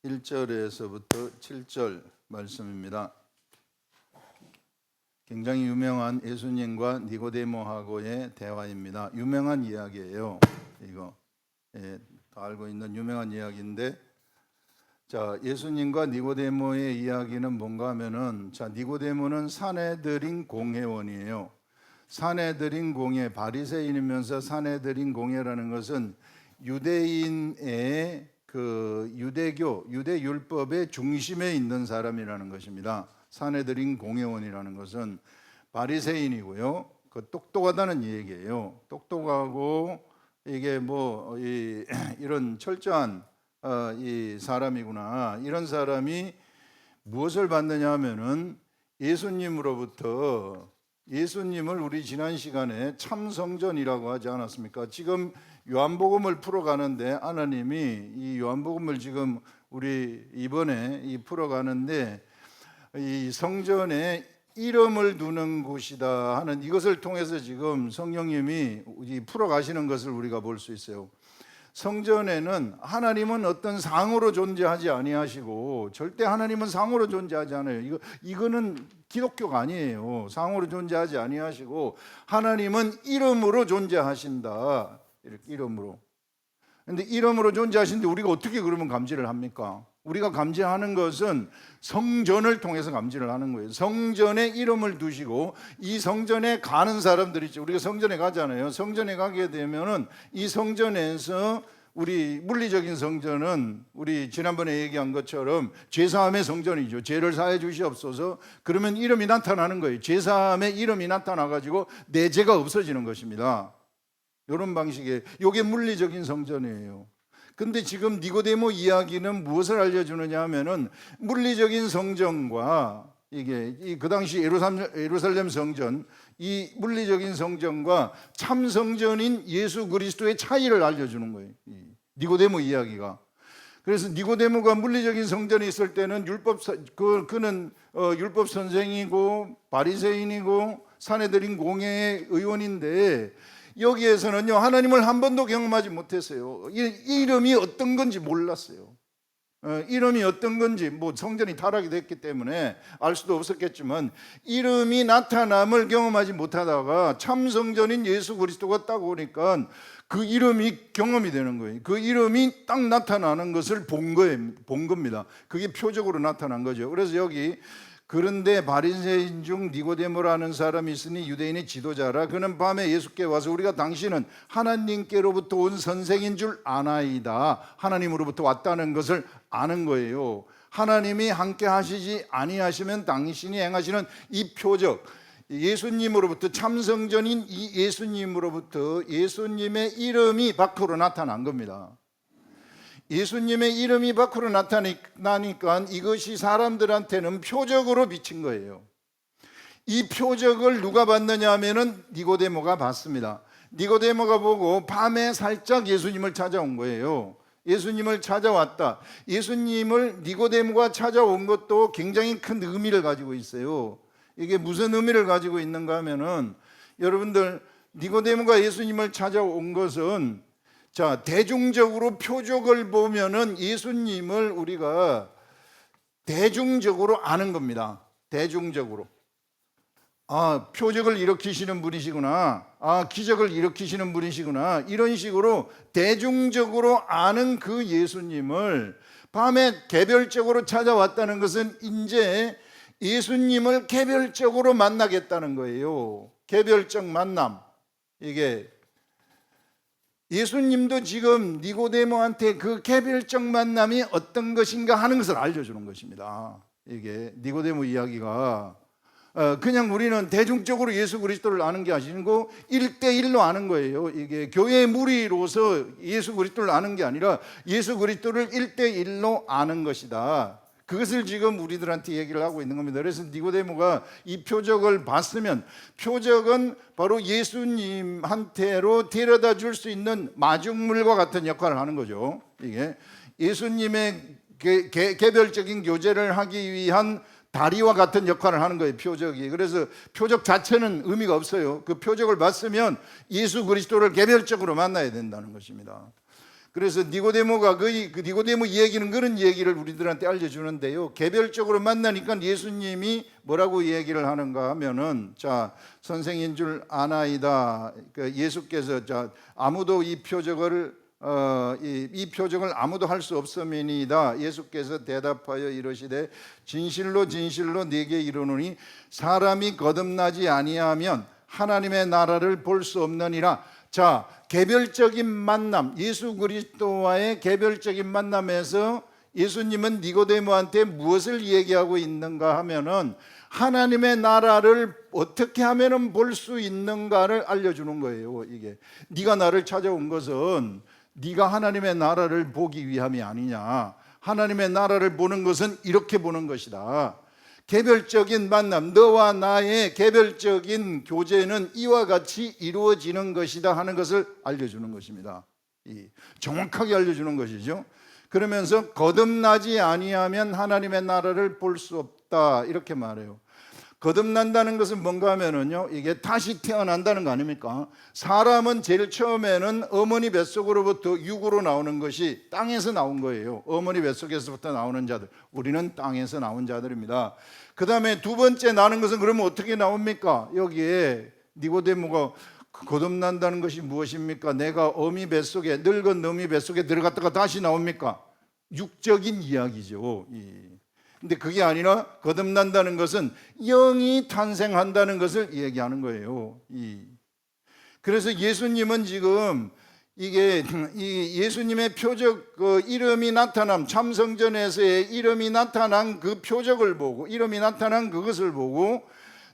1절에서부터 7절 말씀입니다. 굉장히 유명한 예수님과 니고데모하고의 대화입니다. 유명한 이야기예요. 이거 다 알고 있는 유명한 이야기인데, 자, 예수님과 니고데모의 이야기는 뭔가 하면은, 자, 니고데모는 사내들인 공회원이에요. 사내들인 공회, 바리새인이면서 사내들인 공회라는 것은 유대인의 유대교, 유대율법의 중심에 있는 사람이라는 것입니다. 사내들인 공회원이라는 것은 바리새인이고요. 그 똑똑하다는 얘기예요. 똑똑하고 이게 이런 철저한 이 사람이구나. 이런 사람이 무엇을 받느냐 하면은 예수님을 우리 지난 시간에 참성전이라고 하지 않았습니까? 지금 요한복음을 풀어가는데 하나님이 이 요한복음을 지금 우리 이번에 풀어가는데 이 성전에 이름을 두는 곳이다 하는 이것을 통해서 지금 성령님이 풀어가시는 것을 우리가 볼 수 있어요. 성전에는 하나님은 어떤 상으로 존재하지 아니하시고, 절대 하나님은 상으로 존재하지 않아요. 이거는 기독교가 아니에요. 상으로 존재하지 아니하시고 하나님은 이름으로 존재하신다. 이렇게 이름으로. 근데 이름으로 존재하시는데 우리가 어떻게 그러면 감지를 합니까? 우리가 감지하는 것은 성전을 통해서 감지를 하는 거예요. 성전에 이름을 두시고, 이 성전에 가는 사람들 있죠. 우리가 성전에 가잖아요. 성전에 가게 되면은 이 성전에서 우리 물리적인 성전은 우리 지난번에 얘기한 것처럼 죄사함의 성전이죠. 죄를 사해 주시옵소서. 그러면 이름이 나타나는 거예요. 죄사함의 이름이 나타나 가지고 내 죄가 없어지는 것입니다. 이런 방식의, 이게 물리적인 성전이에요. 근데 지금 니고데모 이야기는 무엇을 알려주느냐 하면은 물리적인 성전과 이게 그 당시 예루살렘 성전, 이 물리적인 성전과 참 성전인 예수 그리스도의 차이를 알려주는 거예요. 니고데모 이야기가. 그래서 니고데모가 물리적인 성전에 있을 때는 그는 율법 선생이고 바리새인이고 사내들인 공회의 의원인데, 여기에서는요 하나님을 한 번도 경험하지 못했어요. 이름이 어떤 건지 몰랐어요. 이름이 어떤 건지, 성전이 타락이 됐기 때문에 알 수도 없었겠지만 이름이 나타남을 경험하지 못하다가 참 성전인 예수 그리스도가 딱 오니까 그 이름이 경험이 되는 거예요. 그 이름이 딱 나타나는 것을 본 겁니다. 그게 표적으로 나타난 거죠. 그래서 여기, 그런데 바리새인 중 니고데모라는 사람이 있으니 유대인의 지도자라. 그는 밤에 예수께 와서 우리가 당신은 하나님께로부터 온 선생인 줄 아나이다. 하나님으로부터 왔다는 것을 아는 거예요. 하나님이 함께 하시지 아니하시면 당신이 행하시는 이 표적, 예수님으로부터, 참성전인 이 예수님으로부터 예수님의 이름이 밖으로 나타난 겁니다. 예수님의 이름이 밖으로 나타나니까 이것이 사람들한테는 표적으로 비친 거예요. 이 표적을 누가 봤느냐 하면은 니고데모가 봤습니다. 니고데모가 보고 밤에 살짝 예수님을 찾아온 거예요. 예수님을 찾아왔다. 예수님을 니고데모가 찾아온 것도 굉장히 큰 의미를 가지고 있어요. 이게 무슨 의미를 가지고 있는가 하면은, 여러분들, 니고데모가 예수님을 찾아온 것은, 자, 대중적으로 표적을 보면은 예수님을 우리가 대중적으로 아는 겁니다. 대중적으로. 아, 표적을 일으키시는 분이시구나. 아, 기적을 일으키시는 분이시구나. 이런 식으로 대중적으로 아는 그 예수님을 밤에 개별적으로 찾아왔다는 것은 이제 예수님을 개별적으로 만나겠다는 거예요. 개별적 만남. 이게 예수님도 지금 니고데모한테 그 개별적 만남이 어떤 것인가 하는 것을 알려주는 것입니다. 이게 니고데모 이야기가 그냥 우리는 대중적으로 예수 그리스도를 아는 게 아니고 1대1로 아는 거예요. 이게 교회의 무리로서 예수 그리스도를 아는 게 아니라 예수 그리스도를 1대1로 아는 것이다. 그것을 지금 우리들한테 얘기를 하고 있는 겁니다. 그래서 니고데모가 이 표적을 봤으면, 표적은 바로 예수님한테로 데려다 줄 수 있는 마중물과 같은 역할을 하는 거죠. 이게 예수님의 개별적인 교제를 하기 위한 다리와 같은 역할을 하는 거예요, 표적이. 그래서 표적 자체는 의미가 없어요. 그 표적을 봤으면 예수 그리스도를 개별적으로 만나야 된다는 것입니다. 그래서 니고데모가 그 니고데모 얘기는 그런 얘기를 우리들한테 알려주는데요. 개별적으로 만나니까 예수님이 뭐라고 얘기를 하는가 하면은, 자, 선생인 줄 아나이다. 예수께서 자, 아무도 이 표적을 이 표적을 아무도 할 수 없음이니이다. 예수께서 대답하여 이르시되 진실로 진실로 네게 이르노니 사람이 거듭나지 아니하면 하나님의 나라를 볼 수 없느니라. 자, 개별적인 만남, 예수 그리스도와의 개별적인 만남에서 예수님은 니고데모한테 무엇을 얘기하고 있는가 하면은 하나님의 나라를 어떻게 하면은 볼 수 있는가를 알려주는 거예요. 이게 네가 나를 찾아온 것은 네가 하나님의 나라를 보기 위함이 아니냐. 하나님의 나라를 보는 것은 이렇게 보는 것이다. 개별적인 만남, 너와 나의 개별적인 교제는 이와 같이 이루어지는 것이다 하는 것을 알려주는 것입니다. 정확하게 알려주는 것이죠. 그러면서 거듭나지 아니하면 하나님의 나라를 볼 수 없다 이렇게 말해요. 거듭난다는 것은 뭔가 하면은요, 이게 다시 태어난다는 거 아닙니까? 사람은 제일 처음에는 어머니 뱃속으로부터 육으로 나오는 것이 땅에서 나온 거예요. 어머니 뱃속에서부터 나오는 자들, 우리는 땅에서 나온 자들입니다. 그 다음에 두 번째 나는 것은 그러면 어떻게 나옵니까? 여기에 니고데모가 거듭난다는 것이 무엇입니까? 내가 어미 뱃속에, 늙은 어미 뱃속에 들어갔다가 다시 나옵니까? 육적인 이야기죠. 근데 그게 아니라 거듭난다는 것은 영이 탄생한다는 것을 얘기하는 거예요. 그래서 예수님은 지금 이게 예수님의 표적, 이름이 나타남, 참성전에서의 이름이 나타난 그 표적을 보고, 이름이 나타난 그것을 보고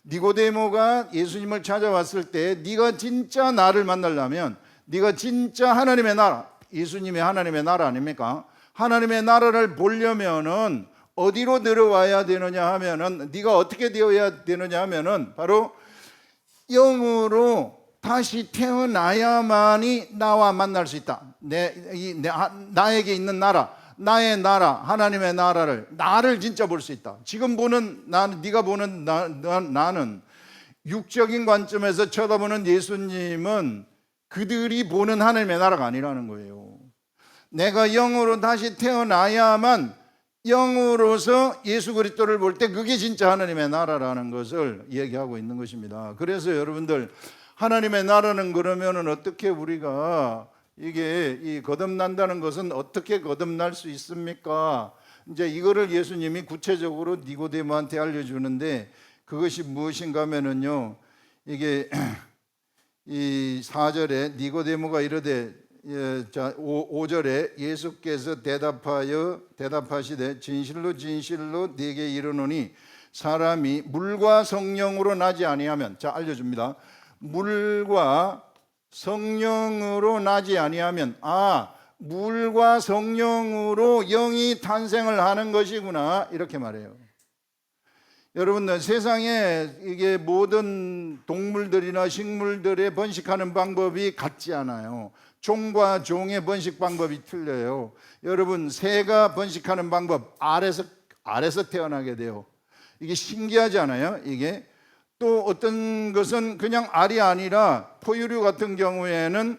니고데모가 예수님을 찾아왔을 때 네가 진짜 나를 만나려면, 네가 진짜 하나님의 나라, 예수님의 하나님의 나라 아닙니까? 하나님의 나라를 보려면은 어디로 들어와야 되느냐 하면은, 네가 어떻게 되어야 되느냐 하면은 바로 영으로 다시 태어나야만이 나와 만날 수 있다. 나에게 있는 나라, 나의 나라, 하나님의 나를 진짜 볼 수 있다. 지금 보는 나는, 네가 보는 나는 육적인 관점에서 쳐다보는 예수님은 그들이 보는 하나님의 나라가 아니라는 거예요. 내가 영으로 다시 태어나야만 영으로서 예수 그리스도를 볼 때 그게 진짜 하나님의 나라라는 것을 얘기하고 있는 것입니다. 그래서 여러분들, 하나님의 나라는 그러면은 어떻게 우리가 이게 이 거듭난다는 것은 어떻게 거듭날 수 있습니까? 이제 이거를 예수님이 구체적으로 니고데모한테 알려주는데, 그것이 무엇인가 하면은요, 이게 이 4절에 니고데모가 이르되, 5절에 예수께서 대답하시되 진실로 진실로 네게 이르노니 사람이 물과 성령으로 나지 아니하면, 자, 알려줍니다. 물과 성령으로 나지 아니하면, 물과 성령으로 영이 탄생을 하는 것이구나 이렇게 말해요. 여러분들, 세상에 이게 모든 동물들이나 식물들의 번식하는 방법이 같지 않아요. 종과 종의 번식 방법이 틀려요. 여러분, 새가 번식하는 방법, 알에서 태어나게 돼요. 이게 신기하지 않아요? 이게 또 어떤 것은 그냥 알이 아니라 포유류 같은 경우에는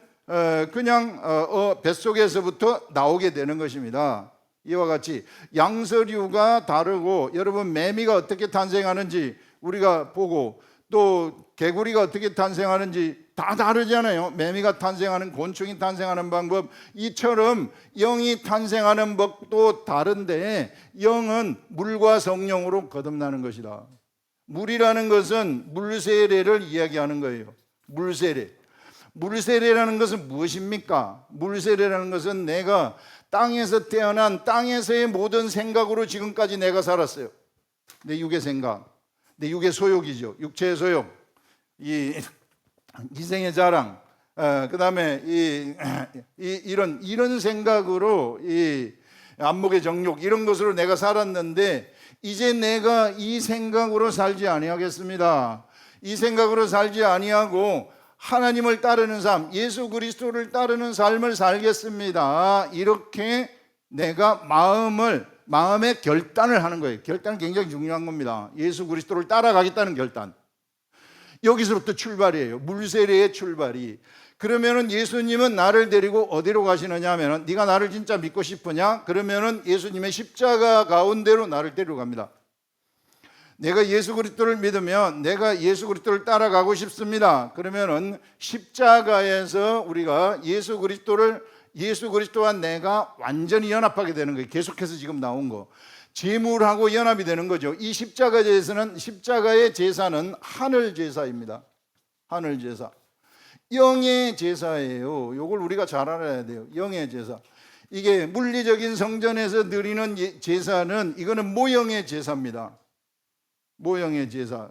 그냥 뱃속에서부터 나오게 되는 것입니다. 이와 같이 양서류가 다르고, 여러분, 매미가 어떻게 탄생하는지 우리가 보고, 또 개구리가 어떻게 탄생하는지 다 다르잖아요. 매미가 탄생하는, 곤충이 탄생하는 방법, 이처럼 영이 탄생하는 법도 다른데 영은 물과 성령으로 거듭나는 것이다. 물이라는 것은 물세례를 이야기하는 거예요. 물세례. 물세례라는 것은 무엇입니까? 물세례라는 것은 내가 땅에서 태어난, 땅에서의 모든 생각으로 지금까지 내가 살았어요. 내 육의 생각, 내 육의 소욕이죠. 육체의 소욕, 이 이생의 자랑, 그 다음에 이런 생각으로, 이 안목의 정욕, 이런 것으로 내가 살았는데, 이제 내가 이 생각으로 살지 아니하겠습니다. 이 생각으로 살지 아니하고 하나님을 따르는 삶, 예수 그리스도를 따르는 삶을 살겠습니다. 이렇게 내가 마음의 결단을 하는 거예요. 결단은 굉장히 중요한 겁니다. 예수 그리스도를 따라가겠다는 결단. 여기서부터 출발이에요. 물세례의 출발이. 그러면은 예수님은 나를 데리고 어디로 가시느냐 하면은, 네가 나를 진짜 믿고 싶으냐? 그러면은 예수님의 십자가 가운데로 나를 데려갑니다. 내가 예수 그리스도를 믿으면 내가 예수 그리스도를 따라가고 싶습니다. 그러면은 십자가에서 우리가 예수 그리스도와 내가 완전히 연합하게 되는 거예요. 계속해서 지금 나온 거. 제물하고 연합이 되는 거죠. 이 십자가의 제사는 하늘 제사입니다. 하늘 제사. 영의 제사예요. 이걸 우리가 잘 알아야 돼요. 영의 제사. 이게 물리적인 성전에서 드리는 제사는, 이거는 모형의 제사입니다. 모형의 제사.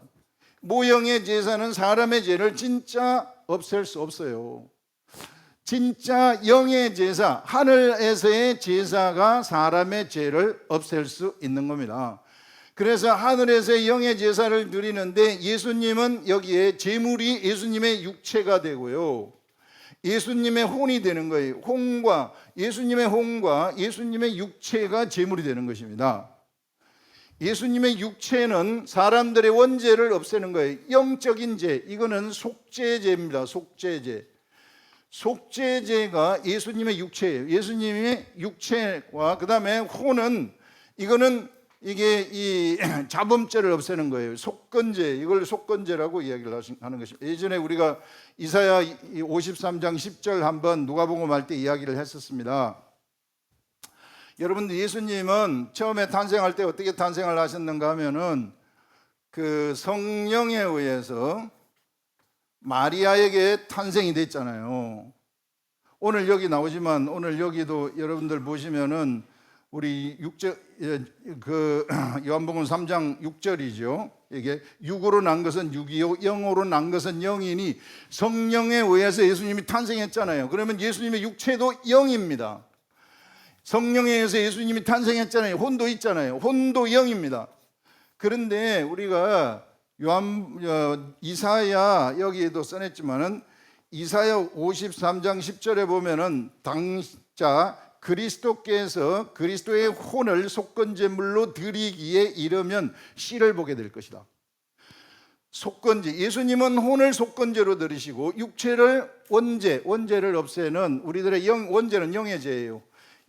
모형의 제사는 사람의 죄를 진짜 없앨 수 없어요. 진짜 영의 제사, 하늘에서의 제사가 사람의 죄를 없앨 수 있는 겁니다. 그래서 하늘에서의 영의 제사를 드리는데, 예수님은 여기에 제물이 예수님의 육체가 되고요, 예수님의 혼이 되는 거예요. 예수님의 혼과 예수님의 육체가 제물이 되는 것입니다. 예수님의 육체는 사람들의 원죄를 없애는 거예요. 영적인 죄, 이거는 속죄죄입니다. 속죄죄. 속죄죄가 예수님의 육체예요. 예수님의 육체와 그 다음에 혼은, 이게 이 자범죄를 없애는 거예요. 속건죄, 이걸 속건죄라고 이야기를 하는 것입니다. 예전에 우리가 이사야 53장 10절 한번 누가복음 할 때 이야기를 했었습니다. 여러분들, 예수님은 처음에 탄생할 때 어떻게 탄생을 하셨는가 하면은, 그 성령에 의해서 마리아에게 탄생이 됐잖아요. 오늘 여기 나오지만, 오늘 여기도 여러분들 보시면은 우리 요한복음 3장 6절이죠. 이게 육으로 난 것은 육이요 영으로 난 것은 영이니, 성령에 의해서 예수님이 탄생했잖아요. 그러면 예수님의 육체도 영입니다. 성령에 의해서 예수님이 탄생했잖아요. 혼도 있잖아요. 혼도 영입니다. 그런데 우리가 이사야, 여기에도 써냈지만은 이사야 53장 10절에 보면은, 당자 그리스도께서 그리스도의 혼을 속건제물로 드리기에 이르면 씨를 보게 될 것이다. 속건제, 예수님은 혼을 속건제로 드리시고, 육체를 원죄를 없애는, 우리들의 원죄는 영의 죄예요.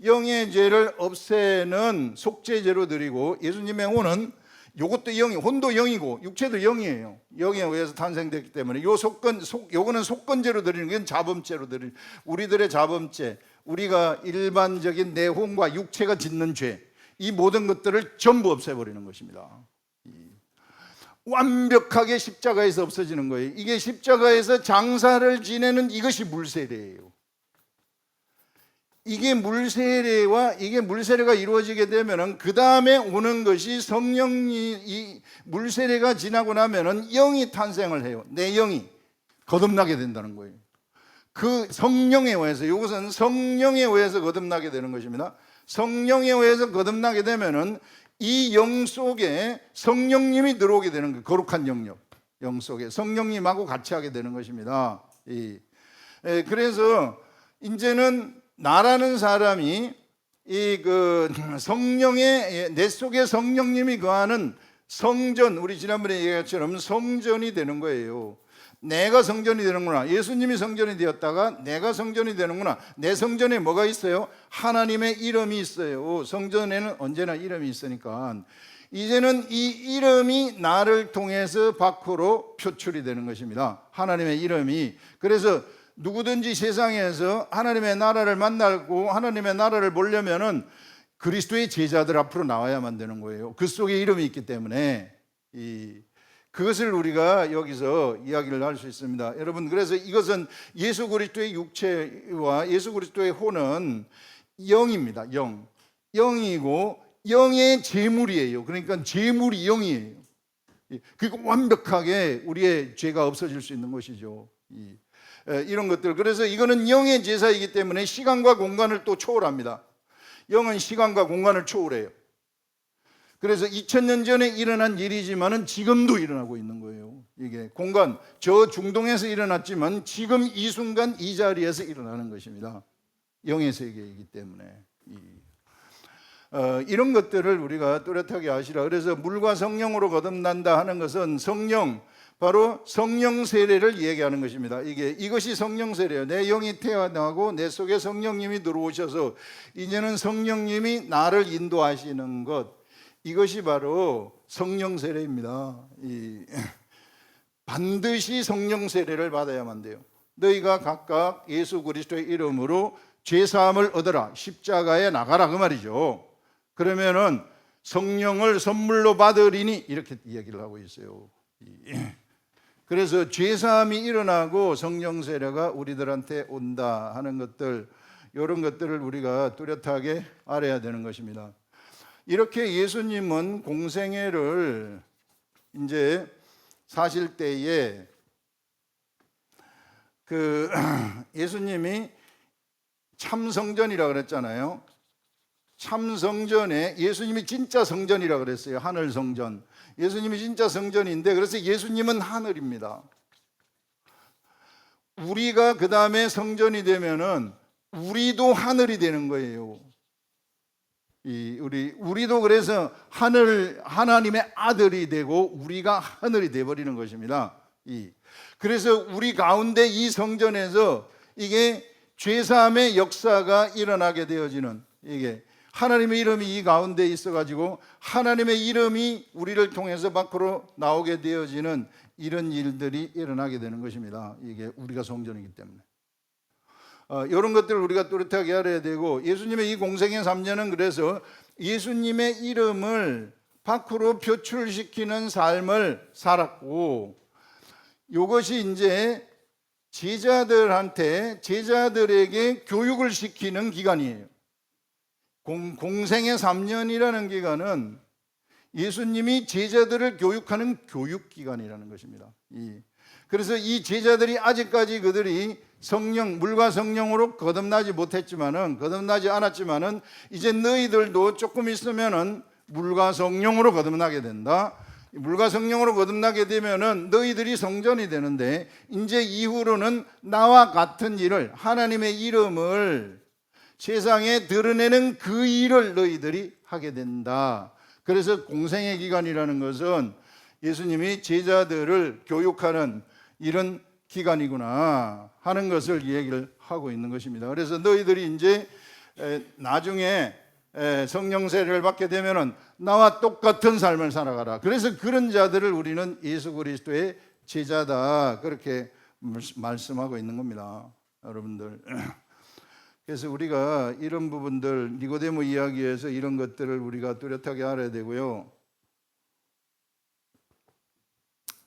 영의 죄를 없애는 속죄제로 드리고, 예수님의 혼은, 요것도 혼도 영이고 육체도 영이에요. 영에 의해서 탄생됐기 때문에 요거는 속건제로 드리는, 건 자범죄로 드리는, 우리들의 자범죄, 우리가 일반적인 내 혼과 육체가 짓는 죄, 이 모든 것들을 전부 없애버리는 것입니다. 완벽하게 십자가에서 없어지는 거예요. 이게 십자가에서 장사를 지내는, 이것이 물세례예요. 이게 물세례가 이루어지게 되면은, 그 다음에 오는 것이 성령이, 이 물세례가 지나고 나면은 영이 탄생을 해요. 내 영이 거듭나게 된다는 거예요. 그 성령에 의해서, 이것은 성령에 의해서 거듭나게 되는 것입니다. 성령에 의해서 거듭나게 되면은 이 영 속에 성령님이 들어오게 되는 거예요. 거룩한 영역, 영 속에 성령님하고 같이 하게 되는 것입니다. 그래서 이제는 나라는 사람이 내 속에 성령님이 거하는 성전, 우리 지난번에 얘기한 것처럼 성전이 되는 거예요. 내가 성전이 되는구나. 예수님이 성전이 되었다가 내가 성전이 되는구나. 내 성전에 뭐가 있어요? 하나님의 이름이 있어요. 성전에는 언제나 이름이 있으니까, 이제는 이 이름이 나를 통해서 밖으로 표출이 되는 것입니다. 하나님의 이름이. 그래서 누구든지 세상에서 하나님의 나라를 만나고 하나님의 나라를 보려면은 그리스도의 제자들 앞으로 나와야만 되는 거예요. 그 속에 이름이 있기 때문에. 그것을 우리가 여기서 이야기를 할 수 있습니다. 여러분, 그래서 이것은 예수 그리스도의 육체와 예수 그리스도의 혼은 영입니다. 영이고 영의 제물이에요. 그러니까 제물이 영이에요. 그리고 완벽하게 우리의 죄가 없어질 수 있는 것이죠. 이런 것들. 그래서 이거는 영의 제사이기 때문에 시간과 공간을 또 초월합니다. 영은 시간과 공간을 초월해요. 그래서 2000년 전에 일어난 일이지만은 지금도 일어나고 있는 거예요. 이게 공간, 저 중동에서 일어났지만 지금 이 순간 이 자리에서 일어나는 것입니다. 영의 세계이기 때문에. 이런 것들을 우리가 뚜렷하게 아시라. 그래서 물과 성령으로 거듭난다 하는 것은 성령, 바로 성령 세례를 얘기하는 것입니다. 이것이 성령 세례예요. 내 영이 태어나고 내 속에 성령님이 들어오셔서 이제는 성령님이 나를 인도하시는 것, 이것이 바로 성령 세례입니다. 반드시 성령 세례를 받아야만 돼요. 너희가 각각 예수 그리스도의 이름으로 죄 사함을 얻어라, 십자가에 나가라, 그 말이죠. 그러면은 성령을 선물로 받으리니, 이렇게 이야기를 하고 있어요. 그래서 죄사함이 일어나고 성령 세례가 우리들한테 온다 하는 것들, 이런 것들을 우리가 뚜렷하게 알아야 되는 것입니다. 이렇게 예수님은 공생애를 이제 사실 때에 예수님이 참성전이라고 그랬잖아요. 참성전에 예수님이 진짜 성전이라고 그랬어요. 하늘 성전. 예수님이 진짜 성전인데, 그래서 예수님은 하늘입니다. 우리가 그 다음에 성전이 되면은 우리도 하늘이 되는 거예요. 우리도 그래서 하나님의 아들이 되고 우리가 하늘이 되어버리는 것입니다. 그래서 우리 가운데 이 성전에서 이게 죄사함의 역사가 일어나게 되어지는, 이게 하나님의 이름이 이 가운데 있어가지고 하나님의 이름이 우리를 통해서 밖으로 나오게 되어지는 이런 일들이 일어나게 되는 것입니다. 이게 우리가 성전이기 때문에. 이런 것들을 우리가 뚜렷하게 알아야 되고, 예수님의 이 공생애 3년은 그래서 예수님의 이름을 밖으로 표출시키는 삶을 살았고, 이것이 이제 제자들에게 교육을 시키는 기간이에요. 공생애 3년이라는 기간은 예수님이 제자들을 교육하는 교육기간이라는 것입니다. 그래서 이 제자들이 아직까지 그들이 물과 성령으로 거듭나지 않았지만은 이제 너희들도 조금 있으면은 물과 성령으로 거듭나게 된다. 물과 성령으로 거듭나게 되면은 너희들이 성전이 되는데, 이제 이후로는 나와 같은 일을, 하나님의 이름을 세상에 드러내는 그 일을 너희들이 하게 된다. 그래서 공생애 기간이라는 것은 예수님이 제자들을 교육하는 이런 기간이구나 하는 것을 얘기를 하고 있는 것입니다. 그래서 너희들이 이제 나중에 성령 세례를 받게 되면은 나와 똑같은 삶을 살아가라. 그래서 그런 자들을 우리는 예수 그리스도의 제자다, 그렇게 말씀하고 있는 겁니다, 여러분들. 그래서 우리가 이런 부분들, 니고데모 이야기에서 이런 것들을 우리가 뚜렷하게 알아야 되고요.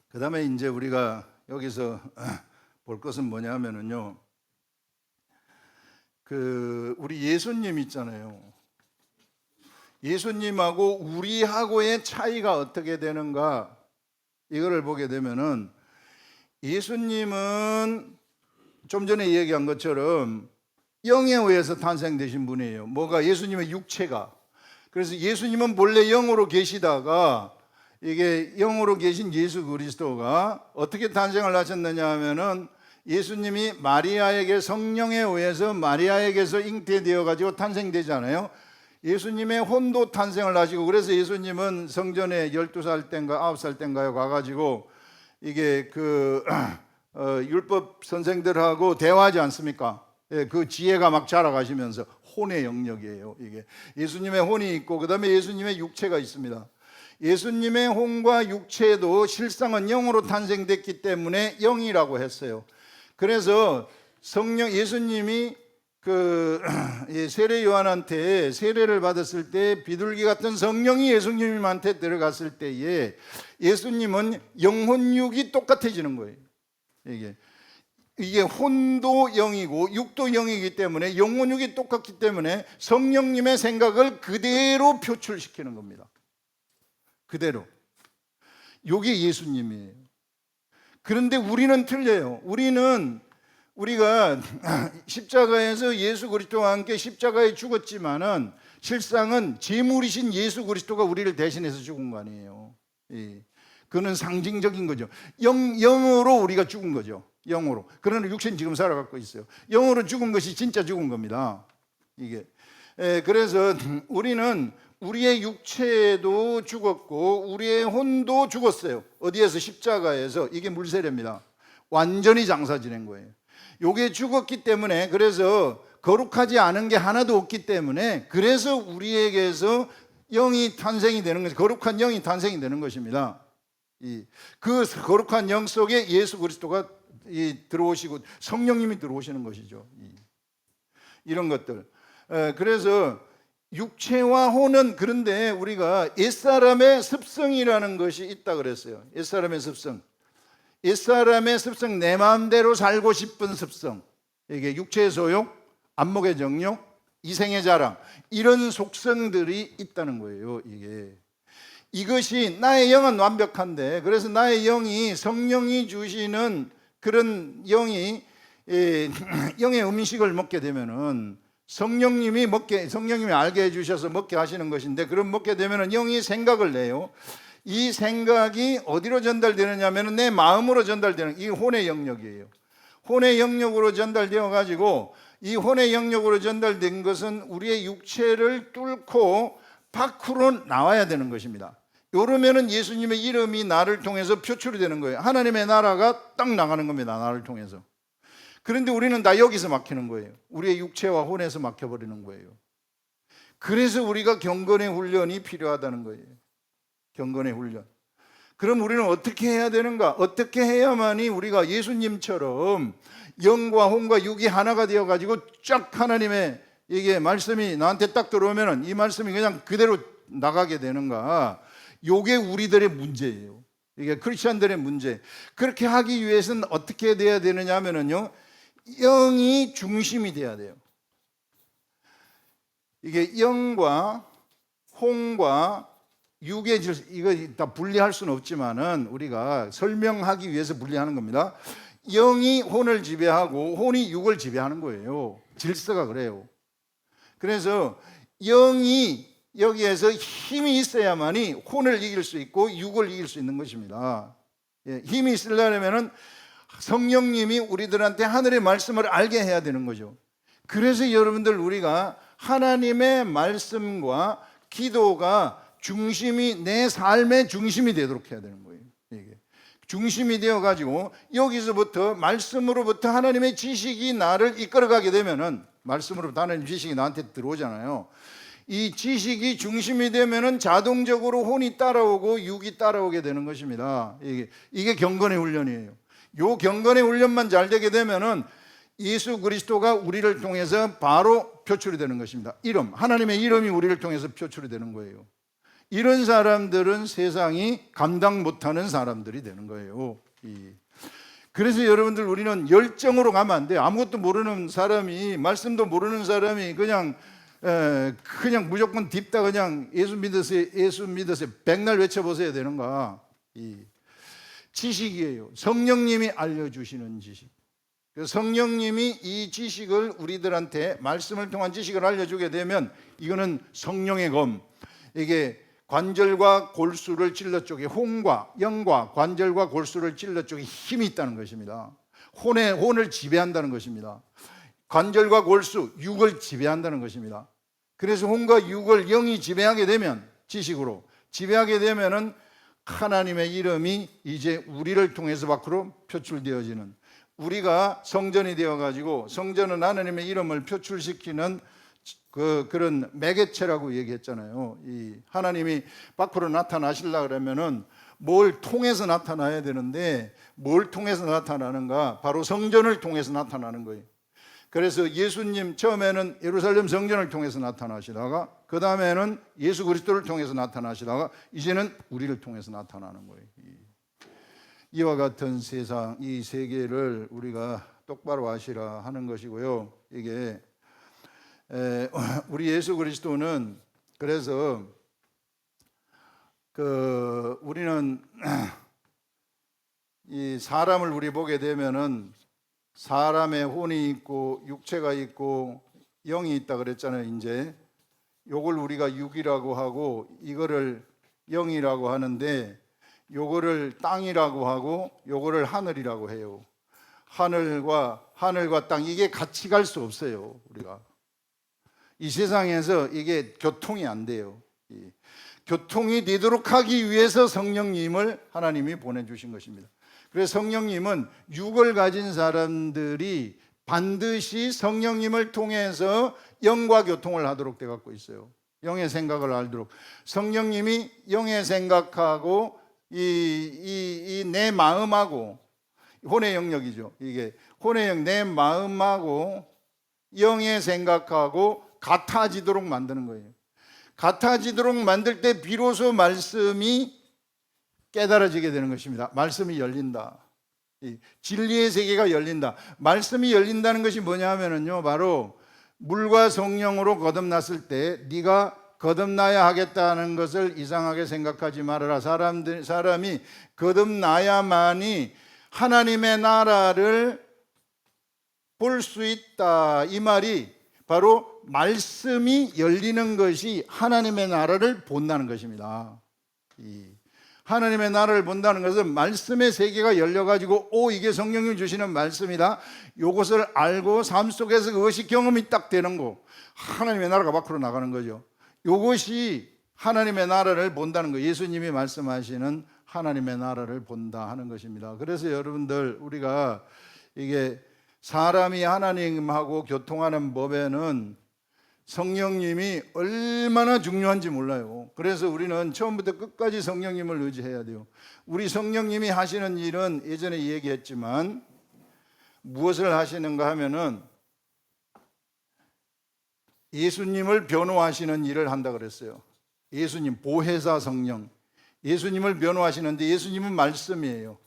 그 다음에 이제 우리가 여기서 볼 것은 뭐냐면요, 우리 예수님 있잖아요. 예수님하고 우리하고의 차이가 어떻게 되는가, 이거를 보게 되면은, 예수님은 좀 전에 얘기한 것처럼 영에 의해서 탄생되신 분이에요. 예수님의 육체가. 그래서 예수님은 본래 영으로 계시다가, 이게 영으로 계신 예수 그리스도가 어떻게 탄생을 하셨느냐 하면은, 예수님이 마리아에게 성령에 의해서 마리아에게서 잉태되어 가지고 탄생되잖아요. 예수님의 혼도 탄생을 하시고, 그래서 예수님은 성전에 12살 때인가 9살 때인가요 가가지고 이게 율법 선생들하고 대화하지 않습니까? 그 지혜가 막 자라가시면서, 혼의 영역이에요. 이게 예수님의 혼이 있고, 그 다음에 예수님의 육체가 있습니다. 예수님의 혼과 육체도 실상은 영으로 탄생됐기 때문에 영이라고 했어요. 그래서 예수님이 세례 요한한테 세례를 받았을 때 비둘기 같은 성령이 예수님한테 들어갔을 때에 예수님은 영혼육이 똑같아지는 거예요. 이게 혼도 영이고 육도 영이기 때문에, 영혼육이 똑같기 때문에 성령님의 생각을 그대로 표출시키는 겁니다. 그대로. 이게 예수님이에요. 그런데 우리는 틀려요. 우리가 십자가에서 예수 그리스도와 함께 십자가에 죽었지만은 실상은 제물이신 예수 그리스도가 우리를 대신해서 죽은 거 아니에요. 그는 상징적인 거죠. 영으로 우리가 죽은 거죠. 영으로. 그러나 육체는 지금 살아가고 있어요. 영으로 죽은 것이 진짜 죽은 겁니다. 그래서 우리는 우리의 육체도 죽었고 우리의 혼도 죽었어요. 어디에서? 십자가에서. 이게 물세례입니다. 완전히 장사 지낸 거예요. 요게 죽었기 때문에, 그래서 거룩하지 않은 게 하나도 없기 때문에, 그래서 우리에게서 영이 탄생이 되는 것이, 거룩한 영이 탄생이 되는 것입니다. 그 거룩한 영 속에 예수 그리스도가 들어오시고 성령님이 들어오시는 것이죠. 이런 것들. 그래서 육체와 혼은, 그런데 우리가 옛사람의 습성이라는 것이 있다 그랬어요. 옛사람의 습성. 옛사람의 습성, 내 마음대로 살고 싶은 습성. 이게 육체의 소욕, 안목의 정욕, 이생의 자랑, 이런 속성들이 있다는 거예요. 이것이, 나의 영은 완벽한데, 그래서 나의 영이, 성령이 주시는 그런 영이, 영의 음식을 먹게 되면은 성령님이 알게 해주셔서 먹게 하시는 것인데, 그럼 먹게 되면은 영이 생각을 내요. 이 생각이 어디로 전달되느냐 하면 내 마음으로 전달되는, 이 혼의 영역이에요. 혼의 영역으로 전달되어 가지고, 이 혼의 영역으로 전달된 것은 우리의 육체를 뚫고 밖으로 나와야 되는 것입니다. 이러면은 예수님의 이름이 나를 통해서 표출이 되는 거예요. 하나님의 나라가 딱 나가는 겁니다. 나를 통해서. 그런데 우리는 다 여기서 막히는 거예요. 우리의 육체와 혼에서 막혀버리는 거예요. 그래서 우리가 경건의 훈련이 필요하다는 거예요. 경건의 훈련. 그럼 우리는 어떻게 해야 되는가? 어떻게 해야만이 우리가 예수님처럼 영과 혼과 육이 하나가 되어가지고 쫙 하나님의 이게 말씀이 나한테 딱 들어오면은 이 말씀이 그냥 그대로 나가게 되는가? 요게 우리들의 문제예요. 이게 크리스천들의 문제. 그렇게 하기 위해서는 어떻게 돼야 되느냐 하면은요, 영이 중심이 돼야 돼요. 이게 영과 혼과 육의 질서, 이거 다 분리할 수는 없지만은 우리가 설명하기 위해서 분리하는 겁니다. 영이 혼을 지배하고 혼이 육을 지배하는 거예요. 질서가 그래요. 그래서 영이 여기에서 힘이 있어야만이 혼을 이길 수 있고 육을 이길 수 있는 것입니다. 힘이 있으려면은 성령님이 우리들한테 하늘의 말씀을 알게 해야 되는 거죠. 그래서 여러분들, 우리가 하나님의 말씀과 기도가 중심이, 내 삶의 중심이 되도록 해야 되는 거예요. 이게 중심이 되어 가지고 여기서부터 말씀으로부터 하나님의 지식이 나를 이끌어가게 되면은, 말씀으로부터 하나님의 지식이 나한테 들어오잖아요. 이 지식이 중심이 되면은 자동적으로 혼이 따라오고 육이 따라오게 되는 것입니다. 이게 경건의 훈련이에요. 요 경건의 훈련만 잘 되게 되면은 예수 그리스도가 우리를 통해서 바로 표출이 되는 것입니다. 이름, 하나님의 이름이 우리를 통해서 표출이 되는 거예요. 이런 사람들은 세상이 감당 못하는 사람들이 되는 거예요. 그래서 여러분들, 우리는 열정으로 가면 안 돼요. 아무것도 모르는 사람이, 말씀도 모르는 사람이 그냥 무조건 딥다 그냥 예수 믿으세요 백날 외쳐보셔야 되는가? 지식이에요. 성령님이 알려주시는 지식. 성령님이 이 지식을 우리들한테, 말씀을 통한 지식을 알려주게 되면, 이거는 성령의 검. 이게 관절과 골수를 찔러 쪽에, 혼과 영과 관절과 골수를 찔러 쪽에 힘이 있다는 것입니다. 혼을 지배한다는 것입니다. 관절과 골수, 육을 지배한다는 것입니다. 그래서 혼과 육을 영이 지배하게 되면, 지식으로 지배하게 되면은 하나님의 이름이 이제 우리를 통해서 밖으로 표출되어지는, 우리가 성전이 되어가지고, 성전은 하나님의 이름을 표출시키는 그런 매개체라고 얘기했잖아요. 하나님이 밖으로 나타나시려고 그러면은 뭘 통해서 나타나야 되는데, 뭘 통해서 나타나는가? 바로 성전을 통해서 나타나는 거예요. 그래서 예수님 처음에는 예루살렘 성전을 통해서 나타나시다가, 그 다음에는 예수 그리스도를 통해서 나타나시다가, 이제는 우리를 통해서 나타나는 거예요. 이와 같은 세상, 이 세계를 우리가 똑바로 아시라 하는 것이고요. 이게 우리 예수 그리스도는, 그래서 우리는 이 사람을 우리 보게 되면은 사람의 혼이 있고 육체가 있고 영이 있다 그랬잖아요. 이제 요걸 우리가 육이라고 하고, 이거를 영이라고 하는데, 요거를 땅이라고 하고, 요거를 하늘이라고 해요. 하늘과 땅, 이게 같이 갈 수 없어요. 우리가 이 세상에서 이게 교통이 안 돼요. 교통이 되도록 하기 위해서 성령님을 하나님이 보내주신 것입니다. 그래서 성령님은 육을 가진 사람들이 반드시 성령님을 통해서 영과 교통을 하도록 되어 갖고 있어요. 영의 생각을 알도록. 성령님이 영의 생각하고 이 내 마음하고 혼의 영역이죠. 이게 혼의 영, 내 마음하고 영의 생각하고 같아지도록 만드는 거예요. 같아지도록 만들 때 비로소 말씀이 깨달아지게 되는 것입니다. 말씀이 열린다. 진리의 세계가 열린다. 말씀이 열린다는 것이 뭐냐 하면요, 바로 물과 성령으로 거듭났을 때 네가 거듭나야 하겠다는 것을 이상하게 생각하지 말아라. 사람이 거듭나야만이 하나님의 나라를 볼 수 있다. 이 말이 바로 말씀이 열리는 것이 하나님의 나라를 본다는 것입니다. 하나님의 나라를 본다는 것은 말씀의 세계가 열려가지고 이게 성령님 주시는 말씀이다. 이것을 알고 삶 속에서 그것이 경험이 딱 되는 거. 하나님의 나라가 밖으로 나가는 거죠. 이것이 하나님의 나라를 본다는 거. 예수님이 말씀하시는 하나님의 나라를 본다 하는 것입니다. 그래서 여러분들 우리가 이게 사람이 하나님하고 교통하는 법에는 성령님이 얼마나 중요한지 몰라요. 그래서 우리는 처음부터 끝까지 성령님을 의지해야 돼요. 우리 성령님이 하시는 일은 예전에 얘기했지만 무엇을 하시는가 하면은 예수님을 변호하시는 일을 한다 그랬어요. 예수님, 보혜사 성령. 예수님을 변호하시는데 예수님은 말씀이에요.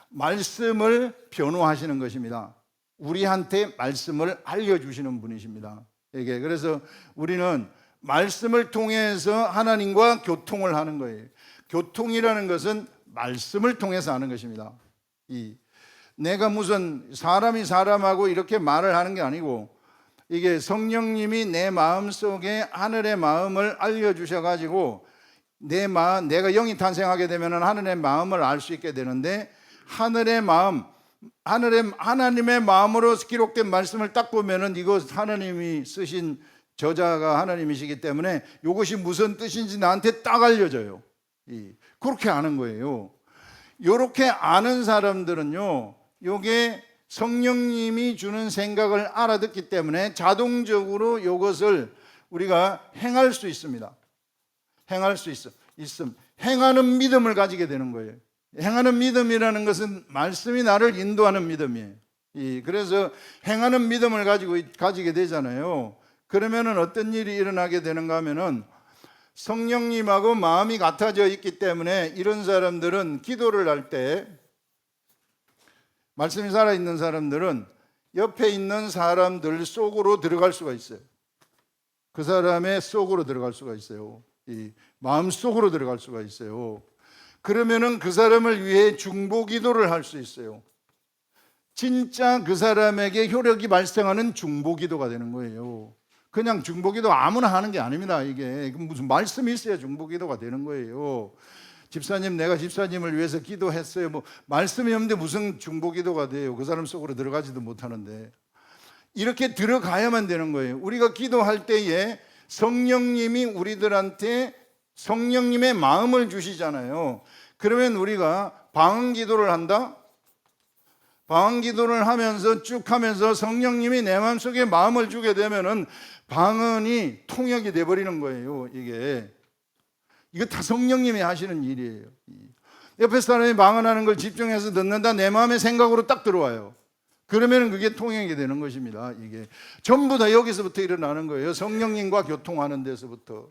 말씀을 변호하시는 것입니다. 우리한테 말씀을 알려주시는 분이십니다. 이게 그래서 우리는 말씀을 통해서 하나님과 교통을 하는 거예요. 교통이라는 것은 말씀을 통해서 하는 것입니다. 내가 무슨 사람이 사람하고 이렇게 말을 하는 게 아니고 이게 성령님이 내 마음속에 하늘의 마음을 알려주셔가지고 내가 영이 탄생하게 되면 하늘의 마음을 알 수 있게 되는데 하늘의 마음, 하나님의 마음으로 기록된 말씀을 딱 보면은 이거 하나님이 쓰신 저자가 하나님이시기 때문에 이것이 무슨 뜻인지 나한테 딱 알려져요. 그렇게 아는 거예요. 이렇게 아는 사람들은요, 이게 성령님이 주는 생각을 알아듣기 때문에 자동적으로 이것을 우리가 행할 수 있습니다. 행할 수 있음. 행하는 믿음을 가지게 되는 거예요. 행하는 믿음이라는 것은 말씀이 나를 인도하는 믿음이에요. 그래서 행하는 믿음을 가지게 되잖아요. 그러면은 어떤 일이 일어나게 되는가 하면은 성령님하고 마음이 같아져 있기 때문에 이런 사람들은 기도를 할 때 말씀이 살아있는 사람들은 옆에 있는 사람들 속으로 들어갈 수가 있어요. 그 사람의 속으로 들어갈 수가 있어요. 이 마음 속으로 들어갈 수가 있어요. 그러면은 그 사람을 위해 중보 기도를 할 수 있어요. 진짜 그 사람에게 효력이 발생하는 중보 기도가 되는 거예요. 그냥 중보 기도 아무나 하는 게 아닙니다. 이게 무슨 말씀이 있어야 중보 기도가 되는 거예요. 집사님, 내가 집사님을 위해서 기도했어요. 뭐 말씀이 없는데 무슨 중보 기도가 돼요? 그 사람 속으로 들어가지도 못하는데. 이렇게 들어가야만 되는 거예요. 우리가 기도할 때에 성령님이 우리들한테 성령님의 마음을 주시잖아요. 그러면 우리가 방언 기도를 한다? 방언 기도를 하면서 쭉 하면서 성령님이 내 마음속에 마음을 주게 되면은 방언이 통역이 돼버리는 거예요. 이거 다 성령님이 하시는 일이에요. 옆에 사람이 방언하는 걸 집중해서 듣는다, 내 마음의 생각으로 딱 들어와요. 그러면 그게 통역이 되는 것입니다. 이게 전부 다 여기서부터 일어나는 거예요. 성령님과 교통하는 데서부터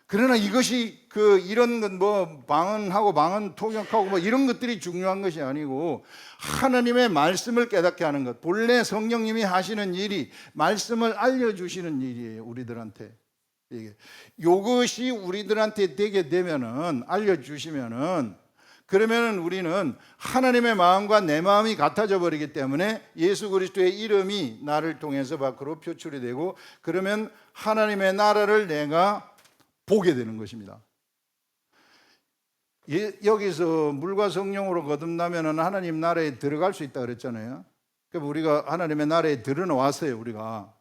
그러나 이것이 이런 건 뭐 방언하고 방언 통역하고 뭐 이런 것들이 중요한 것이 아니고 하나님의 말씀을 깨닫게 하는 것. 본래 성령님이 하시는 일이 말씀을 알려주시는 일이에요. 우리들한테. 이것이 우리들한테 되게 되면은 알려주시면은 그러면은 우리는 하나님의 마음과 내 마음이 같아져 버리기 때문에 예수 그리스도의 이름이 나를 통해서 밖으로 표출이 되고 그러면 하나님의 나라를 내가 보게 되는 것입니다. 여기서 물과 성령으로 거듭나면 하나님 나라에 들어갈 수 있다 그랬잖아요. 그러니까 우리가 하나님의 나라에 들어왔어요. 우리가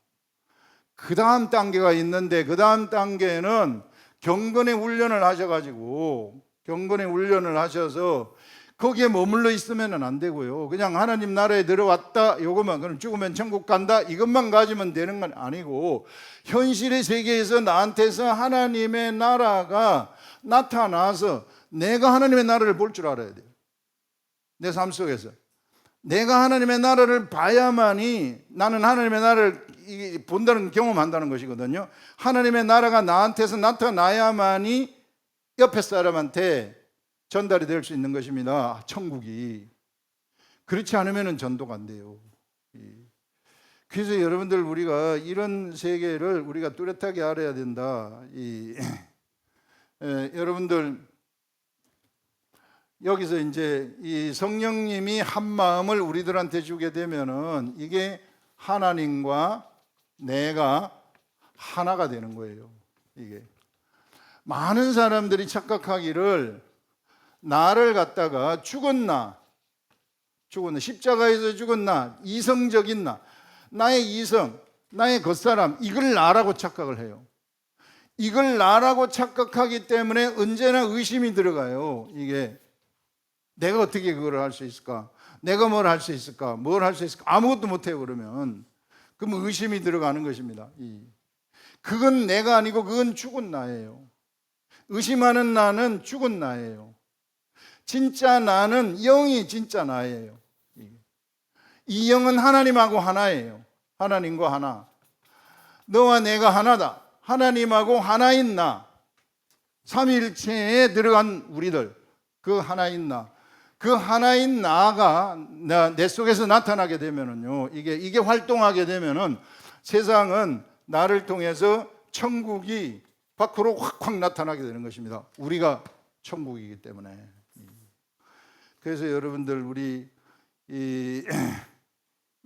그 다음 단계가 있는데 그 다음 단계는 경건의 훈련을 하셔가지고 경건의 훈련을 하셔서 거기에 머물러 있으면 안 되고요. 그냥 하나님 나라에 들어왔다 요것만, 그럼 죽으면 천국 간다 이것만 가지면 되는 건 아니고, 현실의 세계에서 나한테서 하나님의 나라가 나타나서 내가 하나님의 나라를 볼 줄 알아야 돼요. 내 삶 속에서 내가 하나님의 나라를 봐야만이 나는 하나님의 나라를 본다는, 경험한다는 것이거든요. 하나님의 나라가 나한테서 나타나야만이 옆에 사람한테 전달이 될 수 있는 것입니다. 천국이. 그렇지 않으면 전도가 안 돼요. 그래서 여러분들, 우리가 이런 세계를 우리가 뚜렷하게 알아야 된다. 여러분들, 여기서 이제 이 성령님이 한 마음을 우리들한테 주게 되면은 이게 하나님과 내가 하나가 되는 거예요. 이게 많은 사람들이 착각하기를 나를 갖다가 죽었나 십자가에서 죽었나 이성적인 나의 이성, 나의 겉사람, 이걸 나라고 착각을 해요. 이걸 나라고 착각하기 때문에 언제나 의심이 들어가요. 이게 내가 어떻게 그걸 할 수 있을까? 내가 뭘 할 수 있을까? 뭘 할 수 있을까? 아무것도 못해요. 그러면 의심이 들어가는 것입니다. 그건 내가 아니고 그건 죽은 나예요. 의심하는 나는 죽은 나예요. 진짜 나는 영이 진짜 나예요. 이 영은 하나님하고 하나예요. 하나님과 하나. 너와 내가 하나다. 하나님하고 하나인 나. 삼위일체에 들어간 우리들, 그 하나인 나. 그 하나인 나가 내 속에서 나타나게 되면은요, 이게 활동하게 되면은 세상은 나를 통해서 천국이 밖으로 확 나타나게 되는 것입니다. 우리가 천국이기 때문에. 그래서 여러분들, 우리 이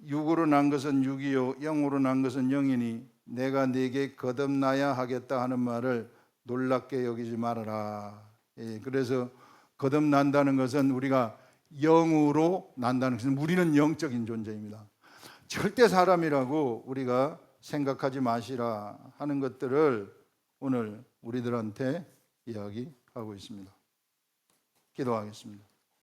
육으로 난 것은 육이요 영으로 난 것은 영이니 내가 네게 거듭나야 하겠다 하는 말을 놀랍게 여기지 말아라. 그래서 거듭난다는 것은 우리가 영으로 난다는 것은 우리는 영적인 존재입니다. 절대 사람이라고 우리가 생각하지 마시라 하는 것들을 오늘 우리들한테 이야기하고 있습니다. 기도하겠습니다.